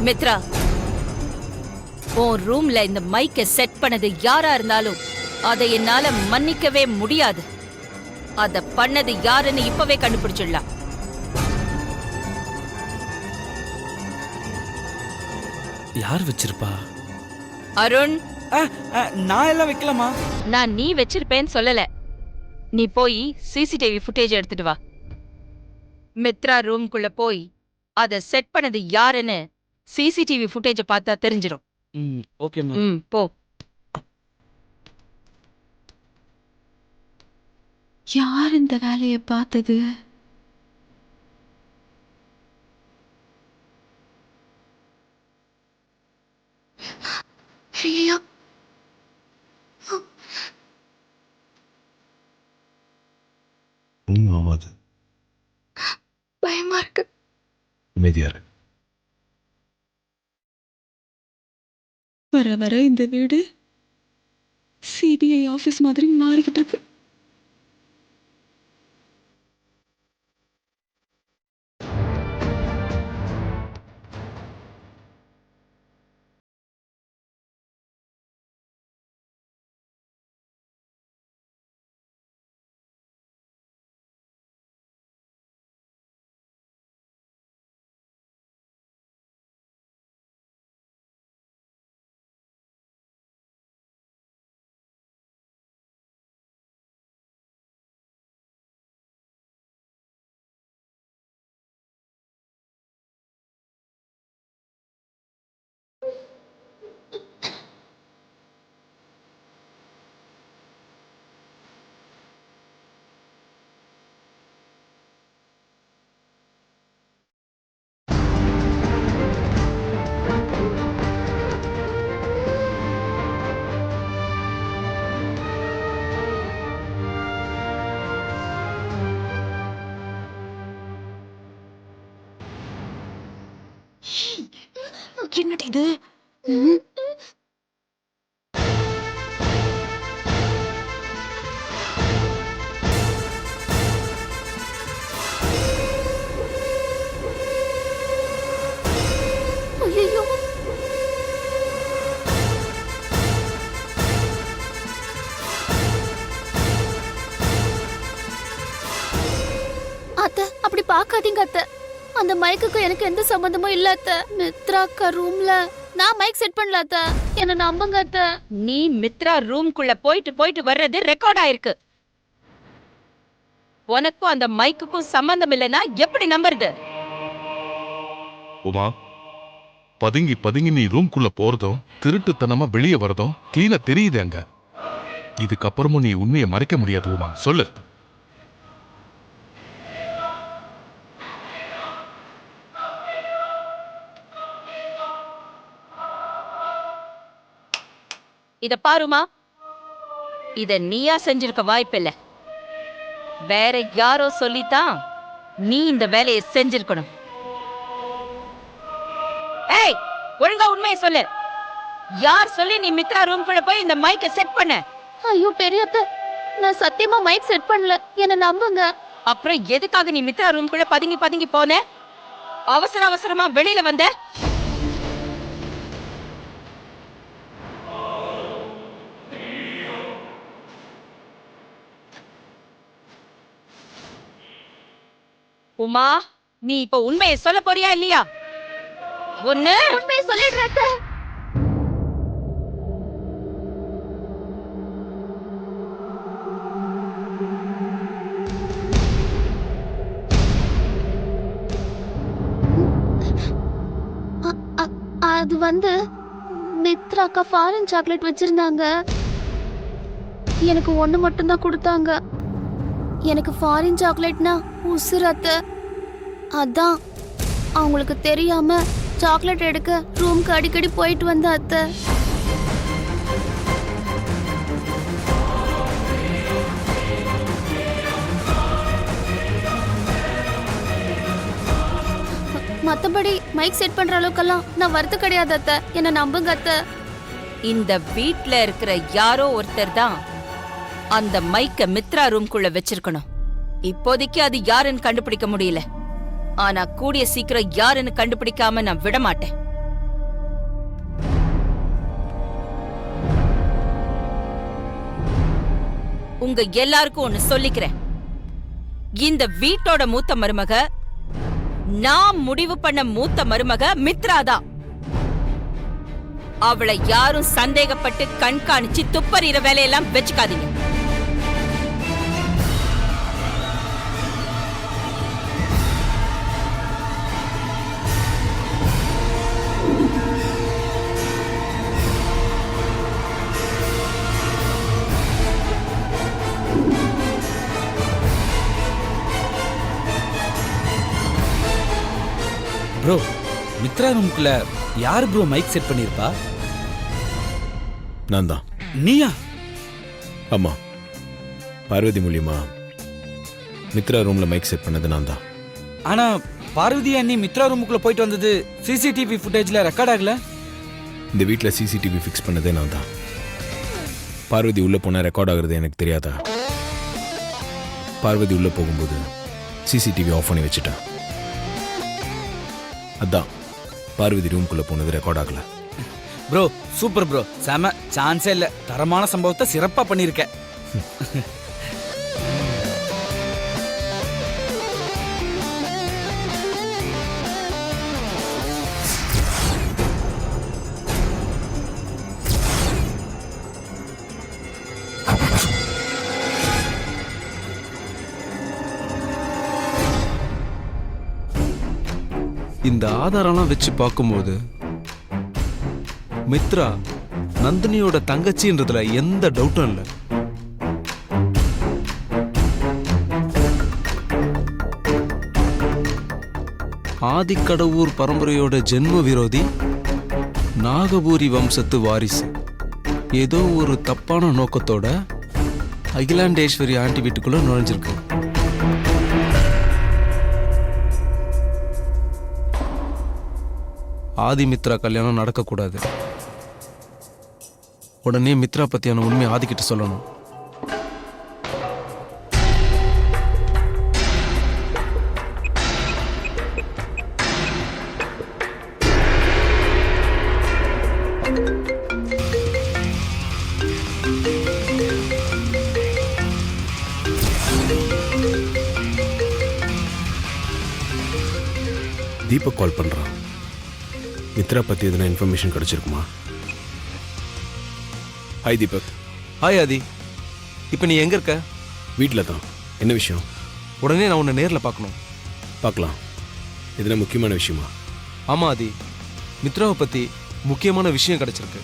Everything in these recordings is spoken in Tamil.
மித்ரா, உன் ரூம்ல இந்த மைக்க செட் பண்ணது யாரா இருந்தாலும் அதை என்னால மன்னிக்கவே முடியாது. அத பண்ணது யாருன்னு இப்பவே கண்டுபிடிச்சிடலாம். யார் வச்சிருப்பா? அருண், நான் எல்லாம் வைக்கலாமா? நான் நீ வச்சிருப்பேன்னு சொல்லல. நீ போய் சிசிடிவி ஃபுட்டேஜ் எடுத்துட்டு வா. மித்ரா ரூம்குள்ள போய் அத செட் பண்ணது யாருன்னு சிசிடிவி ஃபுட்டேஜ பார்த்தா தெரிஞ்சிடும். ஓகேம்மா. போ. யார் இந்த வேலையை பார்த்தது? ஐயோ, ஒன்றும் ஆகாது. பயமா இருக்கு. அமைதியா இரு. வர வர இந்த வீடு சிபிஐ ஆபீஸ் மாதிரி மாறிக்கிட்டு இருக்கு. என்னடி இது? ஐயோ, அத்தை அப்படி பார்க்காதீங்க அத்தை. அந்த மைக்குக்கு எனக்கு எந்த சம்பந்தமும் இல்ல அத்தை. மித்ராக்கா ரூம்ல நான் மைக் செட் பண்ணல அத்தை. என்ன நம்புங்க அத்தை. நீ மித்ரா ரூம்குள்ள போயிட்டு வர்றது ரெக்கார்ட் ஆயிருக்கு. உனக்கும் அந்த மைக்குக்கும் சம்பந்தம் இல்லைன்னா எப்படி நம்புறது? உமா, பதுங்கி பதுங்கி நீ ரூம்குள்ள போறதும் திருட்டுத்தனமா வெளியே வரதும் கிளீனா தெரியுது அங்க. இதுக்கப்புறமும் நீ உண்மையை மறைக்க முடியாது உமா, சொல்லு. இத பாருமா, இத நீயா செஞ்சிருக்க வாய்ப்பில்ல. வேற யாரோ சொல்லித்தான் நீ இந்த வேலையை செஞ்சிருக்கணும். ஏய், ஒழுங்கா உண்மையை சொல்லு. யார் சொல்லி நீ மித்ரா ரூம்குள்ள போய் இந்த மைக்க செட் பண்ண? ஐயோ பெரிய அத்தை, நான் சத்தியமா மைக் செட் பண்ணல. என்ன நம்புங்க. அப்புறம் எதுக்காக நீ மித்ரா ரூம்குள்ள பதுங்கி போன? அவசரமா வெளியில வந்த? உமா, நீ இப்ப உண்மையை சொல்ல போறியா இல்லையா? ஒண்ணு உண்மையை சொல்லிடுறேன் அத்தை. அது வந்து மித்ராக்கா ஃபாரின் சாக்லேட் வச்சிருந்தாங்க. எனக்கு ஒண்ணு மட்டும் தான் கொடுத்தாங்க. எனக்கு ஃபாரின் சாக்லேட்னா உசுரு அத்தை. அதான் அவங்களுக்கு தெரியாம சாக்லேட் எடுக்க ரூம்க்கு அடிக்கடி போயிட்டு வந்த அத்தை. மத்தபடி மைக் செட் பண்ற அளவுக்கெல்லாம் நான் வருது கிடையாது அத்தை. என்ன நம்புங்க அத்தை. இந்த வீட்ல இருக்கிற யாரோ ஒருத்தர் தான் அந்த மைக்க மித்ரா ரூம்குள்ள வச்சிருக்கணும். இப்போதைக்கு அது யாருன்னு கண்டுபிடிக்க முடியல. ஆனா கூடிய சீக்கிரம் யாருன்னு கண்டுபிடிக்காம நான் விட மாட்டேன். உங்க எல்லாருக்கும் ஒண்ணு சொல்லிக்கிறேன். இந்த வீட்டோட மூத்த மருமக, நான் முடிவு பண்ண மூத்த மருமக மித்ராதான். அவளை யாரும் சந்தேகப்பட்டு கண்காணிச்சு துப்பறிற வேலையெல்லாம் வச்சுக்காதீங்க. ப்ரோ, மித்ரா ரூம்குள்ள யார் ப்ரோ மைக் செட் பண்ணிருப்பா? நான் தான். நீயா? ஆமா, பார்வதி மூலியமா மித்ரா ரூம்ல மைக் செட் பண்ணது நான் தான். ஆனா பார்வதி அண்ணி மித்ரா ரூமுக்குள்ள போயிட்டு வந்தது சிசிடிவி ஃபுட்டேஜ்ல ரெக்கார்ட் ஆகல. இந்த வீட்டில் சிசிடிவி ஃபிக்ஸ் பண்ணதே நான் தான். பார்வதி உள்ள போனா ரெக்கார்ட் ஆகுறது எனக்கு தெரியாதா? பார்வதி உள்ள போகும்போது சிசிடிவி ஆஃப் பண்ணி வச்சுட்டேன். அதான் பார்வதி ரூம்குள்ள போனது ரெக்கார்ட் ஆகல. ப்ரோ சூப்பர் ப்ரோ, செம, சான்ஸே இல்ல. தரமான சம்பவத்தை சிறப்பா பண்ணிருக்க. இந்த ஆதாரம்லாம் வச்சு பார்க்கும்போது மித்ரா நந்தினியோட தங்கச்சின்றதுல எந்த டவுட்டும் இல்லை. ஆதிக்கடவூர் பரம்பரையோட ஜென்ம விரோதி, நாகபூரி வம்சத்து வாரிசு, ஏதோ ஒரு தப்பான நோக்கத்தோட அகிலாண்டேஸ்வரி ஆண்டி வீட்டுக்குள்ள நுழைஞ்சிருக்கு. ஆதி மித்ரா கல்யாணம் நடக்கக்கூடாது. உடனே மித்ரா பத்தியான உண்மை ஆதிக்கிட்ட சொல்லணும். தீபக் கால் பண்றான். மித்ரா பத்தி எதுனா இன்ஃபர்மேஷன் கிடைச்சிருக்குமா? ஹாய் தீபக். ஹாய் ஆதி, இப்போ நீ எங்க இருக்க? வீட்டில் தான். என்ன விஷயம்? உடனே நான் உன்னை நேரில் பார்க்கணும். பார்க்கலாம். எதுனா முக்கியமான விஷயமா? ஆமா ஆதி, மித்ராவை பத்தி முக்கியமான விஷயம் கிடைச்சிருக்கு.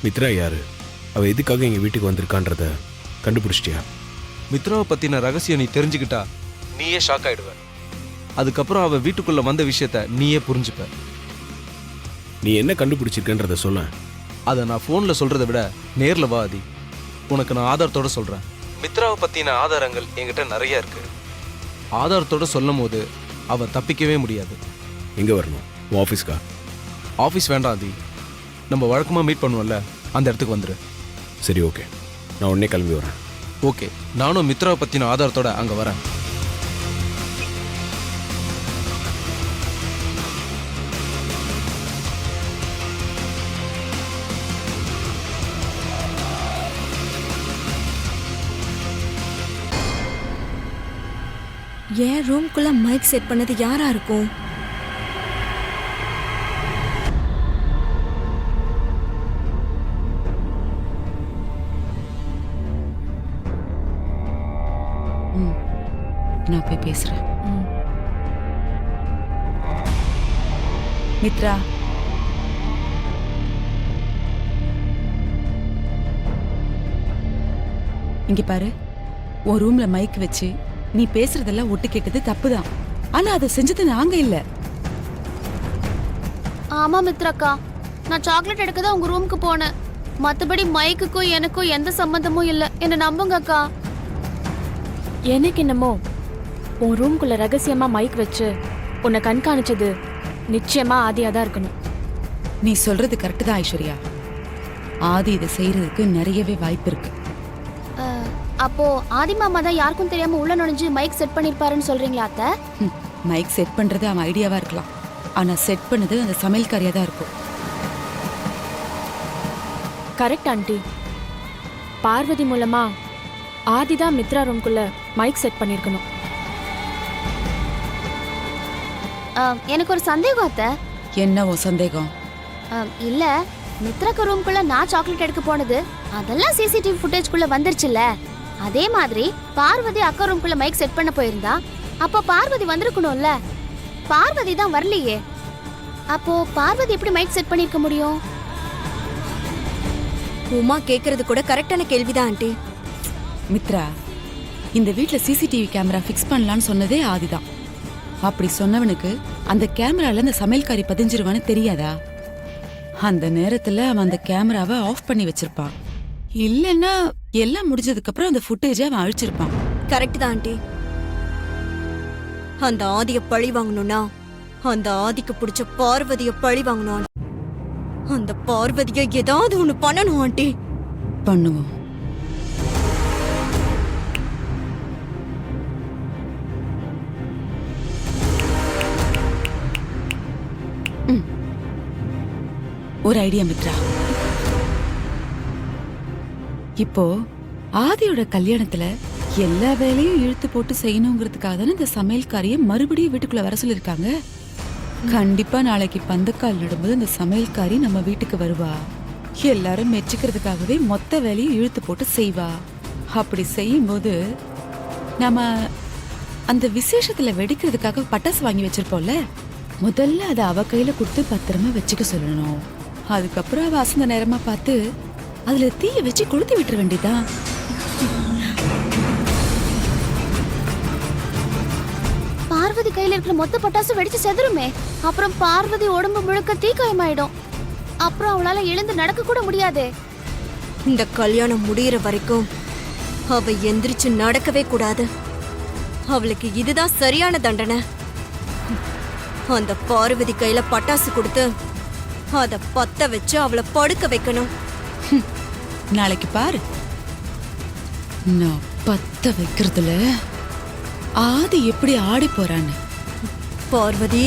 மித்ரா யாரு? அவ எதுக்காக எங்க வீட்டுக்கு வந்திருக்கான்றத கண்டுபிடிச்சிட்டியா? மித்ராவை பத்தின ரகசியம் நீ தெரிஞ்சுக்கிட்டா நீயே ஷாக் ஆயிடுவ. அதுக்கப்புறம் அவ வீட்டுக்குள்ள வந்த விஷயத்த நீயே புரிஞ்சுப்ப. நீ என்ன கண்டுபிடிச்சிருக்கன்றத சொல்ல. அதை நான் ஃபோனில் சொல்கிறத விட நேரில் வா ஆதி. உனக்கு நான் ஆதாரத்தோடு சொல்கிறேன். மித்ராவை பற்றின ஆதாரங்கள் என்கிட்ட நிறைய இருக்கு. ஆதாரத்தோடு சொல்லும் போது அவள் தப்பிக்கவே முடியாது. எங்கே வரணும்? உன் ஆஃபீஸ்க்கா? ஆஃபீஸ் வேண்டாம் ஆதி, நம்ம வழக்கமாக மீட் பண்ணுவோம்ல, அந்த இடத்துக்கு வந்துடு. சரி, ஓகே, நான் உடனே கிளம்பி வரேன். ஓகே, நானும் மித்ராவை பற்றின ஆதாரத்தோட அங்கே வரேன். ஏன் ரூம்குள்ள மைக் செட் பண்ணது யாரா இருக்கும்? நான் போய் பேசுறேன். மித்ரா, இங்க பாரு, ஒரு ரூம்ல மைக் வச்சு நீ பேசுறதெல்லாம் ஒட்டு கேட்டது தப்புதான். ஆனா அதை செஞ்சது நாங்க இல்ல. ஆமா மித்ராக்கா, நான் சாக்லேட் எடுக்க தான் உங்க ரூமுக்கு போனேன். மத்தபடி மைக்குக்கும் எனக்கும் எந்த சம்பந்தமும் இல்ல. என்ன நம்புங்க அக்கா. எனக்கு என்னமோ உன் ரூம்குள்ள ரகசியமா மைக் வச்சு உன்னை கண்காணிச்சது நிச்சயமா ஆதியா தான் இருக்கணும். நீ சொல்றது கரெக்ட் தான் ஐஸ்வர்யா. ஆதி இதை செய்யறதுக்கு நிறையவே வாய்ப்பு இருக்கு. அப்போ ஆதி மாமா தான் யாருக்கும் தெரியாம உள்ள நுழைஞ்சு மைக் செட் பண்ணிருப்பாருன்னு சொல்றீங்களா அத்தை? மைக் செட் பண்றது அவன் ஐடியாவா இருக்கலாம். ஆனா செட் பண்ணது அந்த சமையல்காரியா தான் இருக்கும். Correct aunty. பார்வதி மூலமா ஆதி தான் மித்ரா ரூம்குள்ள மைக் செட் பண்ணிருக்கணும். எனக்கு ஒரு சந்தேகம் அத்தை. என்ன உன் சந்தேகம்? இல்ல, மித்ராக்கு ரூம்குள்ள நான் சாக்லேட் எடுக்க போனது அதெல்லாம் சிசிடிவி ஃபுட்டேஜ்குள்ள வந்துருச்சுல்ல. அதே மாதிரி பார்வதி அக்கா ரூம்குள்ள மைக் செட் பண்ண போயிருந்தா அப்போ பார்வதி வந்திருக்கணும்ல. பார்வதி தான் வரலையே. அப்போ பார்வதி எப்படி மைக் செட் பண்ணிருக்க முடியும்? உமா கேக்குறது கூட கரெக்டான கேள்விதான் ஆண்டி. மித்ரா, இந்த வீட்ல சிசிடிவி கேமரா ஃபிக்ஸ் பண்ணலான்னு சொன்னதே ஆதிதான். அப்படி சொன்னவனுக்கு அந்த கேமரால அந்த சமையல்காரி பதிஞ்சிருவான்னு தெரியாதா? அந்த நேரத்துல அவன் அந்த கேமராவை ஆஃப் பண்ணி வச்சிருப்பான். இல்லைன்னா எல்லாம் முடிஞ்சதுக்கு அப்புறம் அந்த ஃபுட்டேஜை அவன் அழிச்சிருப்பான். கரெக்ட் தான் ஆண்டி. அந்த ஆதிய பழி வாங்கணும்னா அந்த ஆதிக்கு பிடிச்ச பார்வதிய பழி வாங்கணும். அந்த பார்வதிய ஏதாவது ஒண்ணு பண்ணணும் ஆண்டி. பண்ணுவோம். ஒரு ஐடியா மித்ரா. இப்போ ஆதியோட கல்யாணத்துல எல்லா வேலையும் இழுத்து போட்டு செய்யணுங்கிறதுக்காக தானே இந்த சமையல்காரிய மறுபடியும் வீட்டுக்குள்ள வர சொல்லிருக்காங்க. கண்டிப்பா நாளைக்கு பந்தக்கால் நடும்போது இந்த சமையல்காரி நம்ம வீட்டுக்கு வருவா. எல்லாரும் மெச்சுக்கிறதுக்காகவே மொத்த வேலையும் இழுத்து போட்டு செய்வா. அப்படி செய்யும்போது நம்ம அந்த விசேஷத்துல வெடிக்கிறதுக்காக பட்டாசு வாங்கி வச்சிருப்போம்ல, முதல்ல அதை அவ கையில கொடுத்து பத்திரமா வச்சுக்க சொல்லணும். அதுக்கப்புறம் அவ அசந்த நேரமா பார்த்து அதுல தீய வச்சு கொளுத்தி விட்டுற வேண்டியதான். பார்வதி கையில இருக்கிற மொத்த பட்டாசு வெடிச்சு செதறுமே. அப்புறம் பார்வதி உடம்பு முழுக்க தீக்காயமாயிடும். அப்புறம் அவளால எழுந்து நடக்க கூட முடியாதே. இந்த கல்யாணம் முடியற வரைக்கும் அவ எந்திரிச்சு நடக்கவே கூடாது. அவளுக்கு இதுதான் சரியான தண்டனை. அந்த பார்வதி கையில பட்டாசு கொடுத்து அத பத்த வச்சு அவளை படுக்க வைக்கணும். நாளைக்கு பாரு, நான் பத்த வைக்கிறதுல ஆதி எப்படி ஆடி போறான்னு. பார்வதி,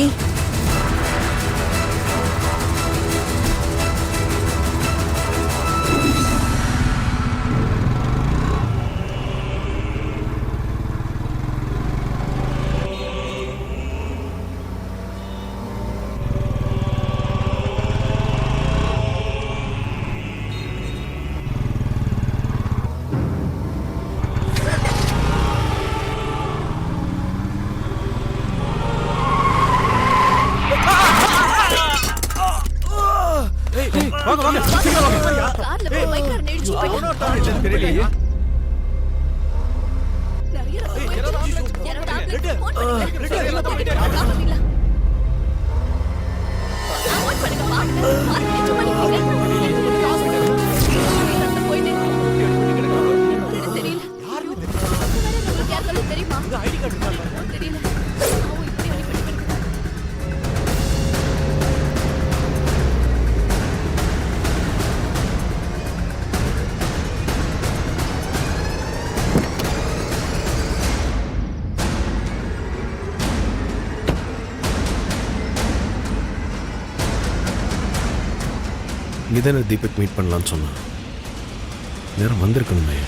நீதானே தீபக் மீட் பண்ணலான்னு சொன்னான். நேரம் வந்திருக்கணுமே.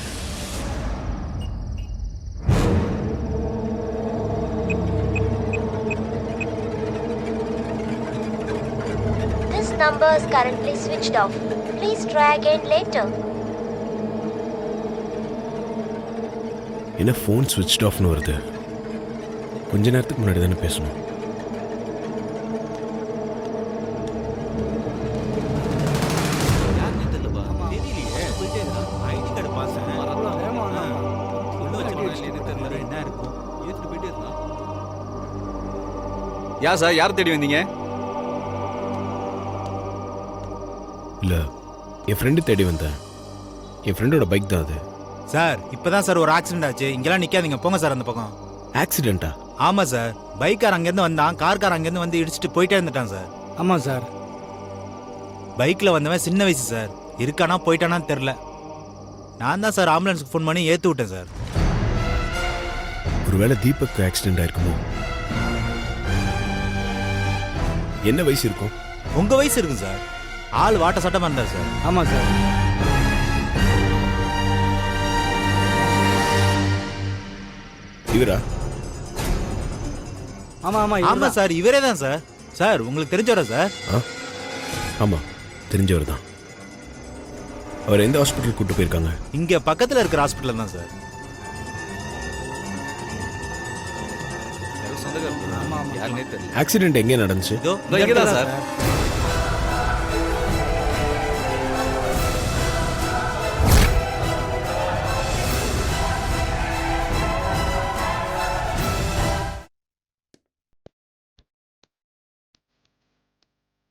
This number is currently switched off. Please try again later. என்ன ஃபோன் ஸ்விட்ச் ஆஃப்னு வருது? கொஞ்ச நேரத்துக்கு முன்னாடி தானே பேசணும். யா சார், யார் தேடி வந்தீங்க? இல்லை, என் ஃப்ரெண்டு தேடி வந்தேன். என் ஃப்ரெண்டோட பைக் தான் அது. சார், இப்பதான் சார் ஒரு ஆக்சிடென்ட் ஆச்சு. இங்கெல்லாம் நிக்காதீங்க, போங்க சார் அந்த பக்கம். ஆக்சிடென்ட்டா? ஆமா சார், பைக்கார் அங்கேருந்து வந்தான், கார்கார் அங்கேருந்து வந்து இடிச்சிட்டு போயிட்டே இருந்துட்டான் சார். ஆமா சார். பைக்கில் வந்தவன் சின்ன வயசு சார், இருக்கானா போயிட்டானான்னு தெரில. நான் தான் சார் ஆம்புலன்ஸுக்கு ஃபோன் பண்ணி ஏற்றி விட்டேன் சார். ஒருவேளை தீபக் ஆக்சிடென்ட் ஆயிருக்குமோ? என்ன வயசு இருக்கும்? உங்க வயசு இருக்கும் சார். ஆள் வாட்ட சட்டமா இருந்தார் சார். ஆமா சார். இவரா? ஆமா ஆமா ஆமா சார், இவரே தான் சார். சார் உங்களுக்கு தெரிஞ்சவரா சார்? ஆமா, தெரிஞ்சவர் தான். அவர் எந்த ஹாஸ்பிட்டல் கூட்டு போயிருக்காங்க? இங்க பக்கத்துல இருக்கிற ஹாஸ்பிட்டல் தான் சார். ஆக்சிடென்ட் எங்கே நடந்துச்சு? இதோ இங்க தான் சார்.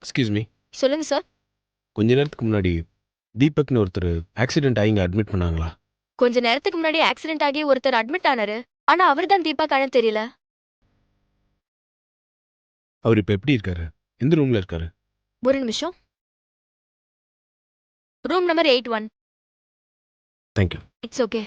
எக்ஸ்கியூஸ் மீ, சொல்லுங்க சார். கொஞ்ச நேரத்துக்கு முன்னாடி தீபக்னு ஒருத்தர் ஆக்சிடென்ட் ஆகி இங்க அட்மிட் பண்ணாங்களா? கொஞ்ச நேரத்துக்கு முன்னாடி ஆக்சிடென்ட் ஆகி ஒருத்தர் அட்மிட் ஆனாரு. ஆனா அவர் தான் தீபக் தெரியல. அவர் இப்ப எப்படி இருக்காரு? எந்த ரூம்ல இருக்காரு? ஒரு நிமிஷம். Room number 81. Thank you. It's okay.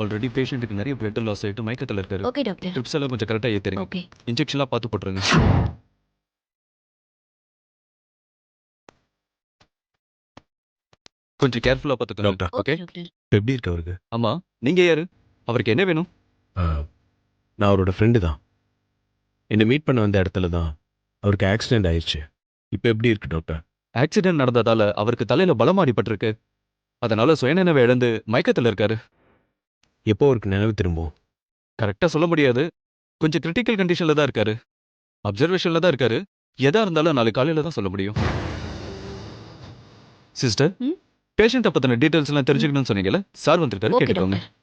Already பேஷண்ட்டுக்கு நிறைய பிளட் லாஸ் ஆயிட்டு மயக்கத்தில் இருக்காரு. Okay doctor. ட்ரிப்ஸ் எல்லாம் கொஞ்சம் கரெக்டாக ஏற்றுறீங்க. ஓகே. இன்ஜெக்ஷன்லாம் பார்த்து போட்டுருங்க. கொஞ்சம் கேர்ஃபுல்லாக பார்த்துக்கோங்க. டாக்டர். ஓகே. இப்ப எப்படி இருக்கு அவருக்கு? ஆமா, நீங்க யாரு? அவருக்கு என்ன வேணும்? நான் அவரோட ஃப்ரெண்டு தான். என்னை மீட் பண்ண வந்த இடத்துல தான் அவருக்கு ஆக்சிடென்ட் ஆயிடுச்சு. இப்போ எப்படி இருக்கு டாக்டர்? ஆக்சிடென்ட் நடந்ததால அவருக்கு தலையில பலமா அடிபட்டிருக்கு. அதனால சுயநினைவை இழந்து மயக்கத்தில் இருக்காரு. எப்போ அவருக்கு நினைவு திரும்பும்? கரெக்டாக சொல்ல முடியாது. கொஞ்சம் கிரிட்டிக்கல் கண்டிஷனில் தான் இருக்காரு. அப்சர்வேஷனில் தான் இருக்காரு. எதா இருந்தாலும் நாளைக்கு காலையில் தான் சொல்ல முடியும். சிஸ்டர், பேஷண்ட்டை பற்றின டீட்டெயில்ஸ் எல்லாம் தெரிஞ்சுக்கணும்னு சொன்னீங்கல்ல, சார் வந்திருக்காரு, ஓகே கேட்டுக்கோங்க. டாக்டர்.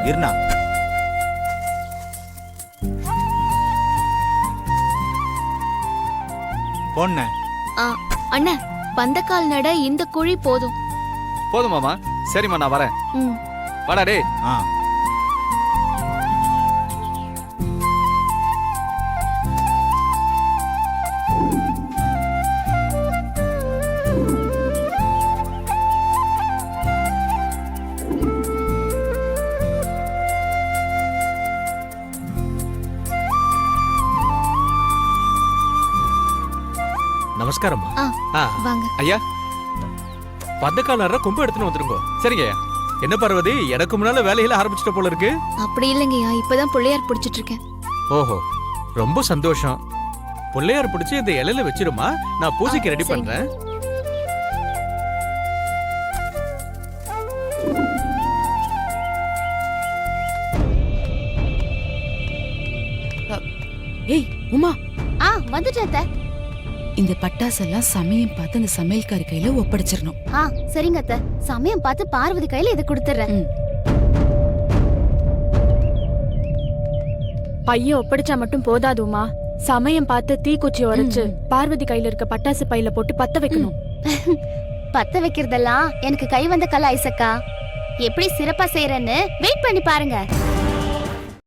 இருண்ணா. போண்ண. அண்ணா, பந்தக்கால் நட இந்த குழி போதும். போதுமாமா? சரிம்மா, நான் வரேன். வாடா டே. நமஸ்காரம்மா. வாங்க. ஐயா, பந்தக்காலர கொம்பு எடுத்துன்னு வந்துருங்க. சரிங்க. என்ன பார்வதி, எனக்கு முன்னால வேலையில ஆரம்பிச்சிட்ட போல இருக்கு. அப்படி இல்லைங்கய்யா, இப்பதான் பிள்ளையார் பிடிச்சிட்டு இருக்கேன். ஓஹோ, ரொம்ப சந்தோஷம். பிள்ளையார் பிடிச்சி இந்த இலையில வச்சிருமா, நான் பூஜைக்கு ரெடி பண்றேன். ஏய் உமா, வந்துட்டேன். இந்த பட்டாசெல்லாம் சமயம் பார்த்து அந்த சமையல்காரி கையில ஒப்படைச்சிடணும். சரிங்க அத்தை. சமயம் பார்த்து பார்வதி கையில இதை கொடுத்துறேன். பையன் ஒப்படைச்சா மட்டும் போதாதுமா, சமயம் பார்த்து தீக்குச்சி உரைச்சு பார்வதி கையில இருக்க பட்டாசு பையில போட்டு பத்த வைக்கணும். பத்த வைக்கிறதெல்லாம் எனக்கு கை வந்த கலை ஐசக்கா. எப்படி சிறப்பா செய்யறேன்னு வெயிட் பண்ணி பாருங்க.